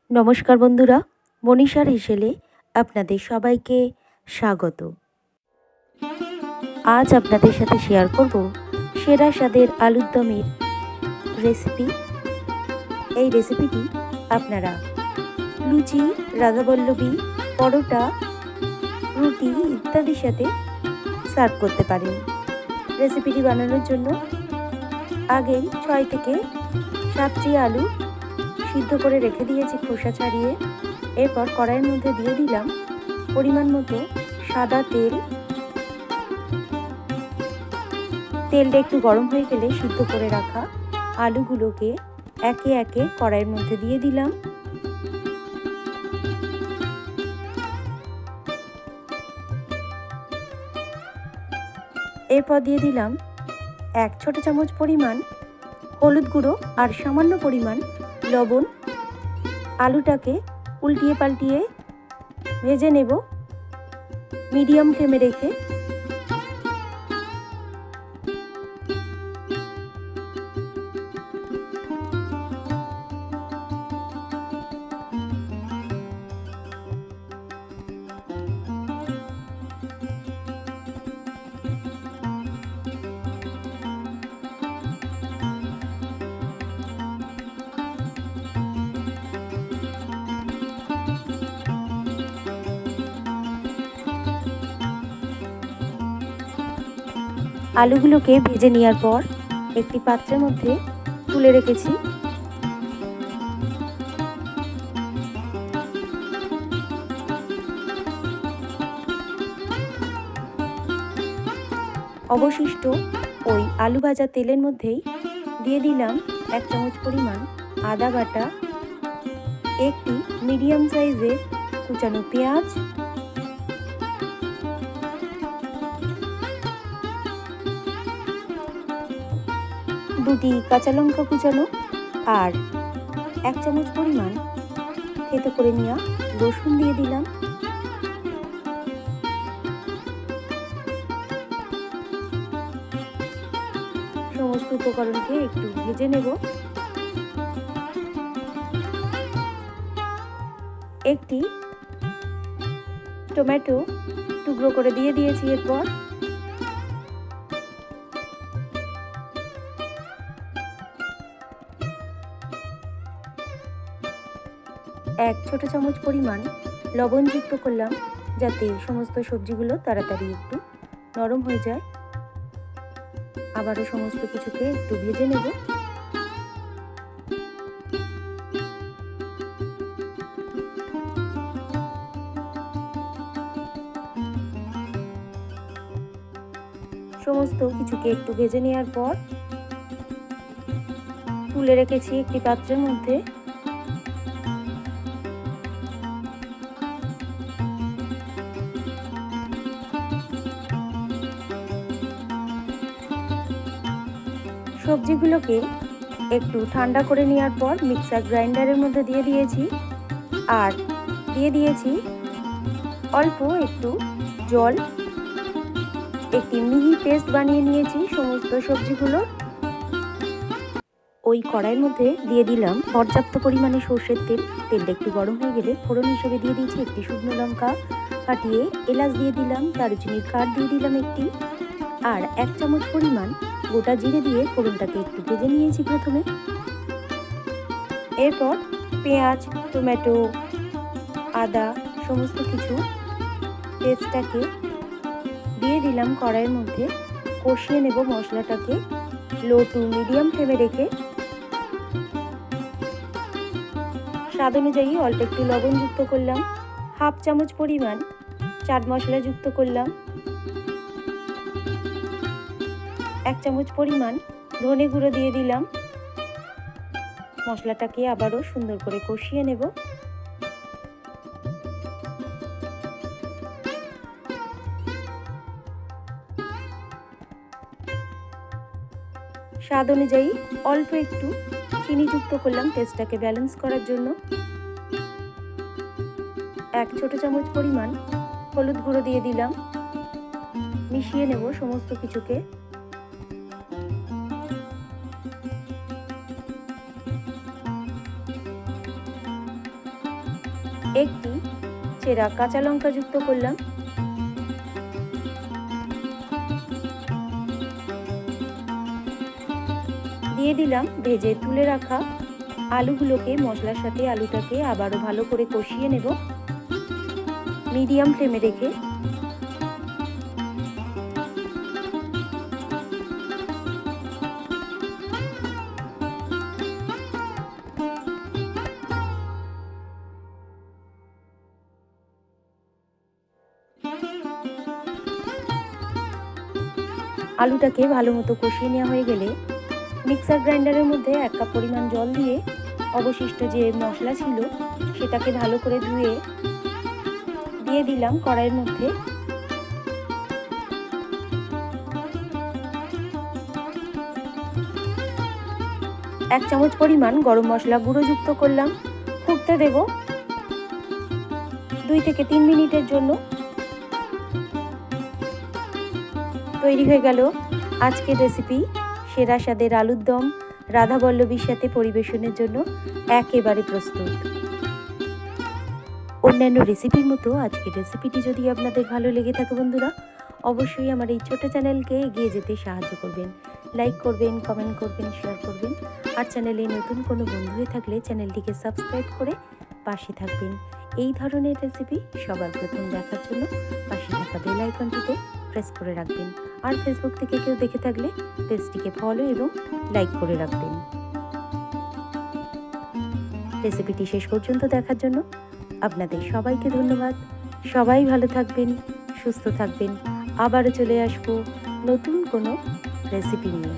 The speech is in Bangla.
নমস্কার বন্ধুরা, মনীষার হেসেলে আপনাদের সবাইকে স্বাগত। আজ আপনাদের সাথে শেয়ার করব সেরা স্বাদের আলুর দমের রেসিপি। এই রেসিপিটি আপনারা লুচি, রাধাবল্লভী, পরোটা, রুটি ইত্যাদির সাথে সার্ভ করতে পারেন। রেসিপিটি বানানোর জন্য আগেই 6 থেকে 7টি আলু সিদ্ধ করে রেখে দিয়েছি খোসা ছাড়িয়ে। এরপর কড়াইয়ের মধ্যে দিয়ে দিলাম পরিমাণ মতো সাদা তেল। তেলটা একটু গরম হয়ে গেলে সিদ্ধ করে রাখা আলুগুলোকে একে একে কড়াইয়ের মধ্যে দিয়ে দিলাম। এরপর দিয়ে দিলাম 1 ছোট চামচ পরিমাণ হলুদ গুঁড়ো আর সামান্য পরিমাণ লবণ। আলুটাকে উল্টিয়ে পাল্টিয়ে ভেজে নেব মিডিয়াম ফ্লেমে রেখে। আলুগুলোকে ভেজে নেওয়ার পর একটি পাত্রের মধ্যে তুলে রেখেছি। অবশিষ্ট ওই আলু ভাজা তেলের মধ্যেই দিয়ে দিলাম 1 চামচ পরিমাণ আদা বাটা, একটি মিডিয়াম সাইজের কুচানো পেঁয়াজ, দুটি কাঁচা লঙ্কা কুচানো আর 1 চামচ পরিমাণ থেতো করে নেওয়া রসুন দিয়ে দিলাম। সমস্ত উপকরণকে একটু ভেজে নেব। একটি টমেটো টুকরো করে দিয়ে দিয়েছি। এরপর এক ছোট চামচ পরিমাণ লবণ যুক্ত করলাম, যাতে সমস্ত সবজিগুলো তাড়াতাড়ি একটু নরম হয়ে যায়। আবারও সমস্ত কিছুকে একটু ভেজে নেব। সমস্ত কিছুকে একটু ভেজে নেওয়ার পর তুলে রেখেছি একটি পাত্রের মধ্যে। সবজিগুলোকে একটু ঠান্ডা করে নেওয়ার পর মিক্সার গ্রাইন্ডারের মধ্যে দিয়ে দিয়েছি আর দিয়ে দিয়েছি অল্প একটু জল। একটি মিহি পেস্ট বানিয়ে নিয়েছি সমস্ত সবজিগুলো। ওই কড়াইয়ের মধ্যে দিয়ে দিলাম পর্যাপ্ত পরিমাণে সর্ষের তেল। তেলটা একটু গরম হয়ে গেলে ফোড়ন হিসেবে দিয়ে দিয়েছি একটি শুকনো লঙ্কা ফাটিয়ে, এলাচ দিয়ে দিলাম, দারুচিনির কাঠ দিয়ে দিলাম একটি, আর 1 চামচ পরিমাণ গোটা জিরে দিয়ে ফোড়নটাকে একটু ভেজে নিয়েছি প্রথমে। এরপর পেঁয়াজ, টমেটো, আদা সমস্ত কিছু পেস্টটাকে দিয়ে দিলাম কড়াইয়ের মধ্যে। কষিয়ে নেব মশলাটাকে লো টু মিডিয়াম ফ্লেমে রেখে। স্বাদ অনুযায়ী অল্প একটু লবণ যুক্ত করলাম, 1/2 চামচ পরিমাণ চাট মশলা যুক্ত করলাম, 1 চামচ পরিমাণ ধনে গুঁড়ো দিয়ে দিলাম। মশলাটাকে আবারও সুন্দর করে কষিয়ে নেব। স্বাদ অনুযায়ী অল্প একটু চিনি যুক্ত করলাম টেস্টটাকে ব্যালেন্স করার জন্য। 1 ছোট চামচ পরিমাণ হলুদ গুঁড়ো দিয়ে দিলাম। মিশিয়ে নেব সমস্ত কিছুকে। একটি চেরা কাঁচা লঙ্কা যুক্ত করলাম। দিয়ে দিলাম ভেজে তুলে রাখা আলুগুলোকে। মশলার সাথে আলুটাকে আবারও ভালো করে কষিয়ে নেব মিডিয়াম ফ্লেমে রেখে। আলুটাকে ভালো মতো কষিয়ে নেওয়া হয়ে গেলে মিক্সার গ্রাইন্ডারের মধ্যে 1 কাপ পরিমাণ জল দিয়ে অবশিষ্ট যে মশলা ছিল সেটাকে ভালো করে ধুয়ে দিয়ে দিলাম কড়াইয়ের মধ্যে। এক চামচ পরিমাণ গরম মশলা গুঁড়ো যুক্ত করলাম। ফুটতে দেব 2 থেকে 3 মিনিটের জন্য। তৈরি হয়ে গেল আজকের রেসিপি সেরা স্বাদের আলুর দম। রাধাবল্লভীর সাথে পরিবেশনের জন্য একেবারে প্রস্তুত। অন্যান্য রেসিপির মতো আজকের রেসিপিটি যদি আপনাদের ভালো লেগে থাকে বন্ধুরা, অবশ্যই আমার এই ছোট চ্যানেলকে এগিয়ে যেতে সাহায্য করবেন। লাইক করবেন, কমেন্ট করবেন, শেয়ার করবেন। আর চ্যানেলে নতুন কোনো বন্ধু হয়ে থাকলে চ্যানেলটিকে সাবস্ক্রাইব করে পাশে থাকবেন। এই ধরনের রেসিপি সবার প্রথম দেখার জন্য পাশে থাকা বেল আইকনটিতে প্রেস করে রাখবেন। আর ফেসবুক থেকে কেউ দেখে থাকলে পেজটিকে ফলো এবং লাইক করে রাখবেন। রেসিপিটি শেষ পর্যন্ত দেখার জন্য আপনাদের সবাইকে ধন্যবাদ। সবাই ভালো থাকবেন, সুস্থ থাকবেন। আবারও চলে আসবো নতুন কোনো রেসিপি নিয়ে।